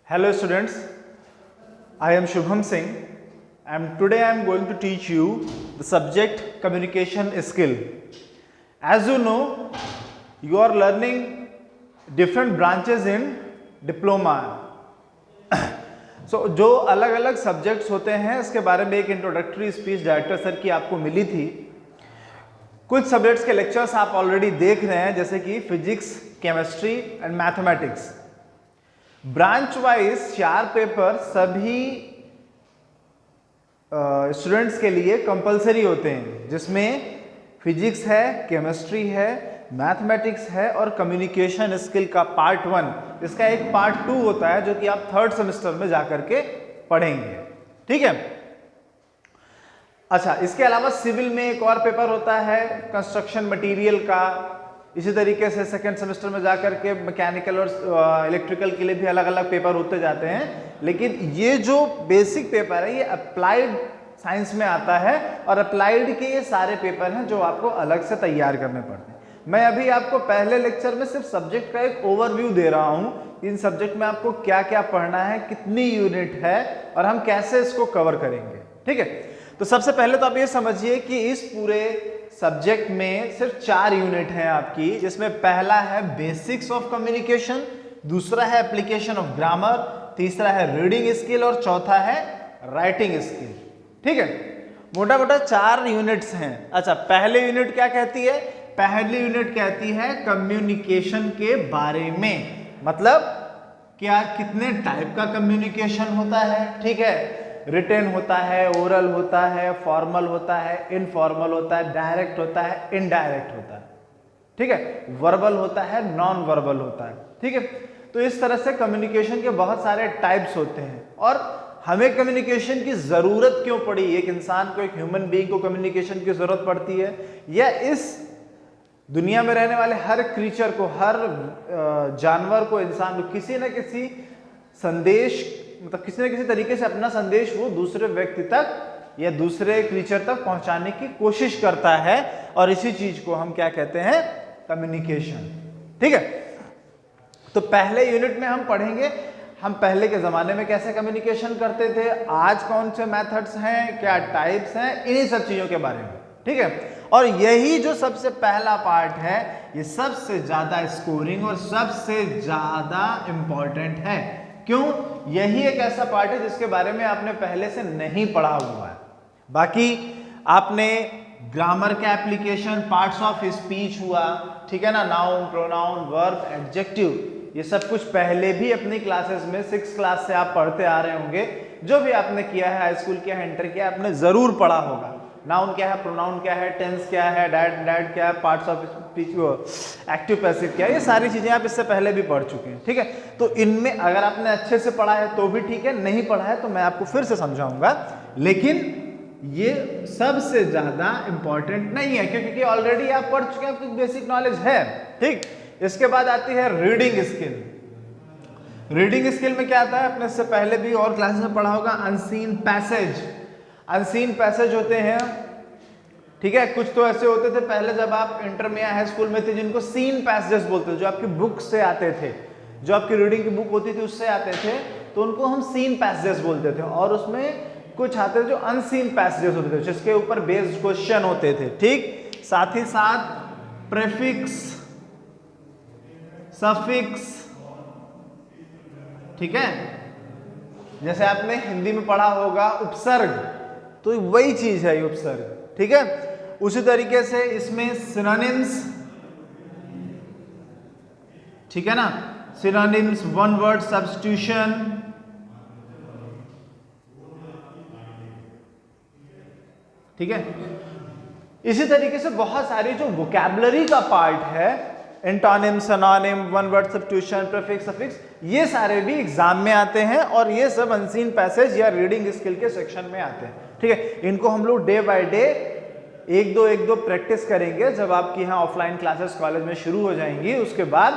Hello students, I am Shubham Singh and today I am going to teach you the subject communication skill. As you know, you are learning different branches in diploma. So जो अलग अलग subjects होते हैं इसके बारे में एक introductory speech director sir की आपको मिली थी। कुछ सब्जेक्ट्स के लेक्चर्स आप ऑलरेडी देख रहे हैं जैसे कि physics, chemistry and mathematics. Branch wise 4 paper सभी स्टूडेंट्स के लिए कंपलसरी होते हैं, जिसमें फिजिक्स है, केमिस्ट्री है, मैथमेटिक्स है और कम्युनिकेशन स्किल का पार्ट 1, इसका एक पार्ट 2 होता है जो कि आप 3rd सेमेस्टर में जाकर के पढ़ेंगे। ठीक है। अच्छा, इसके अलावा सिविल में एक और पेपर होता है कंस्ट्रक्शन मटेरियल का। इसी तरीके से 2nd सेमेस्टर में जाकर के मैकेनिकल और इलेक्ट्रिकल के लिए भी अलग अलग पेपर होते जाते हैं। लेकिन ये जो बेसिक पेपर है ये अप्लाइड साइंस में आता है और अप्लाइड के ये सारे पेपर हैं जो आपको अलग से तैयार करने पड़ते हैं। मैं अभी आपको पहले लेक्चर में सिर्फ सब्जेक्ट का एक ओवरव्यू दे रहा हूँ, इन सब्जेक्ट में आपको क्या क्या पढ़ना है, कितनी यूनिट है और हम कैसे इसको कवर करेंगे। ठीक है। तो सबसे पहले तो आप ये समझिए कि इस पूरे सब्जेक्ट में सिर्फ 4 यूनिट हैं आपकी, जिसमें पहला है बेसिक्स ऑफ कम्युनिकेशन, दूसरा है एप्लीकेशन ऑफ ग्रामर, तीसरा है रीडिंग स्किल और चौथा है राइटिंग स्किल। ठीक है। मोटा मोटा 4 यूनिट्स हैं। अच्छा, पहले यूनिट क्या कहती है? पहली यूनिट कहती है कम्युनिकेशन के बारे में, मतलब क्या कितने टाइप का कम्युनिकेशन होता है। ठीक है। रिटन होता है, ओरल होता है, फॉर्मल होता है, इनफॉर्मल होता है, डायरेक्ट होता है, इनडायरेक्ट होता है। ठीक है। वर्बल होता है, नॉन वर्बल होता है। ठीक है। तो इस तरह से कम्युनिकेशन के बहुत सारे टाइप्स होते हैं और हमें कम्युनिकेशन की जरूरत क्यों पड़ी, एक इंसान को, एक ह्यूमन बीइंग को कम्युनिकेशन की जरूरत पड़ती है, या इस दुनिया में रहने वाले हर क्रीचर को, हर जानवर को, इंसान को किसी न किसी संदेश, मतलब किसी न किसी तरीके से अपना संदेश वो दूसरे व्यक्ति तक या दूसरे क्रीचर तक पहुंचाने की कोशिश करता है और इसी चीज को हम क्या कहते हैं? कम्युनिकेशन। ठीक है। तो पहले यूनिट में हम पढ़ेंगे हम पहले के जमाने में कैसे कम्युनिकेशन करते थे, आज कौन से मेथड्स हैं, क्या टाइप्स हैं, इन्हीं सब चीजों के बारे में। ठीक है। और यही जो सबसे पहला पार्ट है ये सबसे ज्यादा स्कोरिंग और सबसे ज्यादा इंपॉर्टेंट है। क्यों? यही एक ऐसा पार्ट है जिसके बारे में आपने पहले से नहीं पढ़ा हुआ है। बाकी आपने ग्रामर का एप्लीकेशन, पार्ट्स ऑफ स्पीच हुआ, ठीक है ना, नाउन, प्रोनाउन, वर्ब, एडजेक्टिव, ये सब कुछ पहले भी अपनी क्लासेस में 6th क्लास से आप पढ़ते आ रहे होंगे। जो भी आपने किया है, हाई स्कूल किया है, इंटर किया, आपने जरूर पढ़ा होगा। नाउन क्या है, प्रोनाउन क्या है, टेंस क्या है, डैड क्या है, parts of speech, active passive क्या है, ये सारी चीजें आप इससे पहले भी पढ़ चुके हैं। ठीक है। तो इनमें अगर आपने अच्छे से पढ़ा है तो भी ठीक है, नहीं पढ़ा है तो मैं आपको फिर से समझाऊंगा, लेकिन ये सबसे ज्यादा इंपॉर्टेंट नहीं है क्योंकि ऑलरेडी आप पढ़ चुके हैं, आपको बेसिक नॉलेज है। ठीक। इसके बाद आती है रीडिंग स्किल। रीडिंग स्किल में क्या आता है? आपने इससे पहले भी और क्लासेस में पढ़ा होगा, अनसीन पैसेज। अनसीन पैसेज होते हैं, ठीक है। कुछ तो ऐसे होते थे पहले जब आप इंटर में या हाई स्कूल में थे, जिनको सीन पैसेजेस बोलते थे, जो आपकी बुक से आते थे, जो आपकी रीडिंग की बुक होती थी उससे आते थे, तो उनको हम सीन पैसेजेस बोलते थे। और उसमें कुछ आते थे जो अनसीन पैसेजेस होते थे, जिसके ऊपर बेस्ड क्वेश्चन होते थे। ठीक। साथ ही साथ प्रीफिक्स, सफिक्स, ठीक है, जैसे आपने हिंदी में पढ़ा होगा उपसर्ग, तो वही चीज है ये उपसर्ग। ठीक है। उसी तरीके से इसमें सिनोनिम्स, ठीक है ना, सिनोनिम्स, वन वर्ड सब्स्टिट्यूशन, ठीक है। इसी तरीके से बहुत सारी जो वोकैबुलरी का पार्ट है, antonym, synonym, one word substitution, prefix, suffix, ये सारे भी एग्जाम में आते हैं और ये सब अनसीन पैसेज या रीडिंग स्किल के सेक्शन में आते हैं। ठीक है। इनको हम लोग डे बाय डे एक दो प्रैक्टिस करेंगे जब आपकी यहाँ ऑफलाइन क्लासेस कॉलेज में शुरू हो जाएंगी उसके बाद,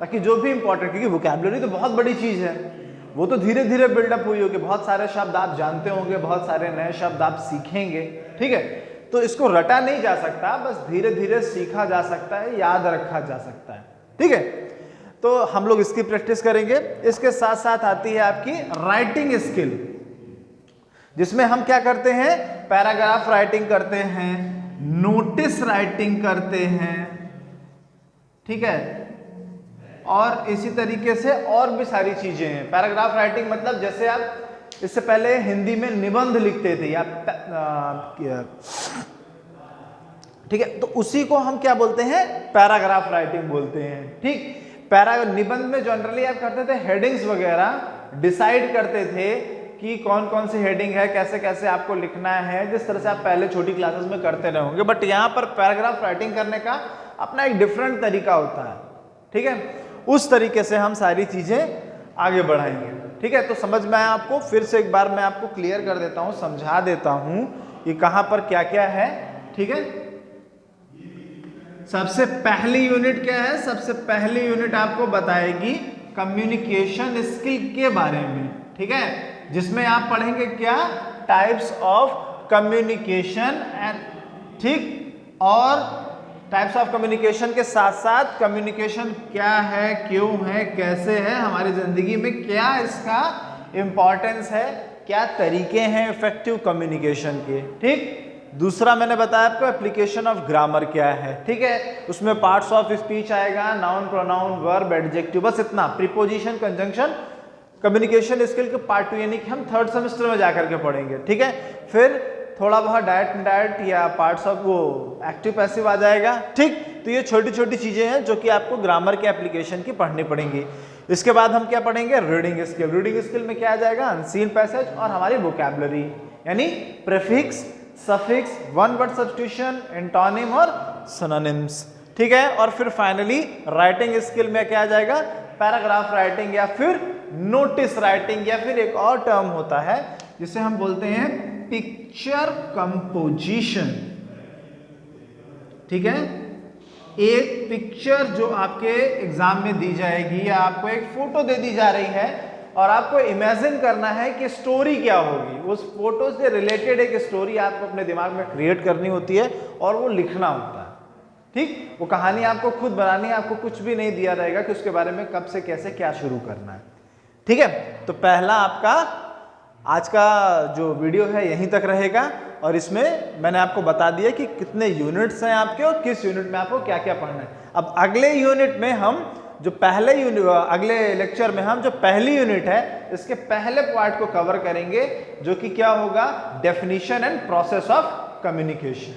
ताकि जो भी इंपॉर्टेंट, क्योंकि वोकैबुलरी तो बहुत बड़ी चीज है, वो तो धीरे धीरे बिल्डअप हुई होगी, बहुत सारे शब्द आप जानते होंगे, बहुत सारे नए शब्द आप सीखेंगे। ठीक है। तो इसको रटा नहीं जा सकता, बस धीरे धीरे सीखा जा सकता है, याद रखा जा सकता है। ठीक है। तो हम लोग इसकी प्रैक्टिस करेंगे। इसके साथ साथ आती है आपकी राइटिंग स्किल, जिसमें हम क्या करते हैं, पैराग्राफ राइटिंग करते हैं, नोटिस राइटिंग करते हैं, ठीक है, और इसी तरीके से और भी सारी चीजें हैं। पैराग्राफ राइटिंग मतलब जैसे आप इससे पहले हिंदी में निबंध लिखते थे या ठीक है, तो उसी को हम क्या बोलते हैं, पैराग्राफ राइटिंग बोलते हैं। ठीक, निबंध में जनरली आप करते थे हेडिंग्स वगैरह डिसाइड करते थे कि कौन कौन सी हेडिंग है, कैसे कैसे आपको लिखना है, जिस तरह से आप पहले छोटी क्लासेस में करते रहे होंगे। बट यहाँ पर पैराग्राफ राइटिंग करने का अपना एक डिफरेंट तरीका होता है। ठीक है, उस तरीके से हम सारी चीजें आगे बढ़ाएंगे। ठीक है, तो समझ में आया आपको? फिर से एक बार मैं आपको क्लियर कर देता हूं, समझा देता हूं कि कहां पर क्या क्या है। ठीक है, सबसे पहली यूनिट क्या है? सबसे पहली यूनिट आपको बताएगी कम्युनिकेशन स्किल के बारे में। ठीक है, जिसमें आप पढ़ेंगे क्या, टाइप्स ऑफ कम्युनिकेशन एंड, ठीक, और टाइप्स ऑफ कम्युनिकेशन के साथ साथ कम्युनिकेशन क्या है, क्यों है, कैसे है, हमारी जिंदगी में क्या इसका इंपॉर्टेंस है, क्या तरीके हैं इफेक्टिव कम्युनिकेशन के। ठीक, दूसरा मैंने बताया आपको एप्लीकेशन ऑफ ग्रामर क्या है। ठीक है, उसमें पार्ट्स ऑफ स्पीच आएगा, नाउन, प्रोनाउन, वर्ब, एडजेक्टिव, बस इतना, प्रीपोजिशन, कंजंक्शन, कम्युनिकेशन स्किल के पार्ट 2 यानी कि हम 3rd सेमेस्टर में जाकर के पढ़ेंगे। ठीक है, फिर थोड़ा बहुत डायरेक्ट इनडायरेक्ट या पार्ट्स ऑफ वो एक्टिव पैसिव आ जाएगा। ठीक, तो ये छोटी छोटी चीजें हैं जो कि आपको ग्रामर के एप्लीकेशन की पढ़नी पड़ेंगी। इसके बाद हम क्या पढ़ेंगे, रीडिंग स्किल। रीडिंग स्किल में क्या आ जाएगा, अनसीन पैसेज और हमारी वोकैबुलरी, यानी prefix, suffix, one word substitution, antonym और सिनोनिम्स। ठीक है, और फिर फाइनली राइटिंग स्किल में क्या आ जाएगा, पैराग्राफ राइटिंग या फिर नोटिस राइटिंग, या फिर एक और टर्म होता है जिसे हम बोलते हैं पिक्चर कंपोजिशन। ठीक है, एक पिक्चर जो आपके एग्जाम में दी जाएगी या आपको एक फोटो दे दी जा रही है और आपको इमेजिन करना है कि स्टोरी क्या होगी, उस फोटो से रिलेटेड एक स्टोरी आपको अपने दिमाग में क्रिएट करनी होती है और वो लिखना होता है। ठीक, वो कहानी आपको खुद बनानी है, आपको कुछ भी नहीं दिया रहेगा कि उसके बारे में कब से कैसे क्या शुरू करना है। ठीक है, तो पहला आपका आज का जो वीडियो है यहीं तक रहेगा, और इसमें मैंने आपको बता दिया कि कितने यूनिट्स हैं आपके और किस यूनिट में आपको क्या क्या पढ़ना है। अब अगले यूनिट में हम जो अगले लेक्चर में हम जो पहली यूनिट है इसके पहले पार्ट को कवर करेंगे, जो कि क्या होगा, definition and process of communication.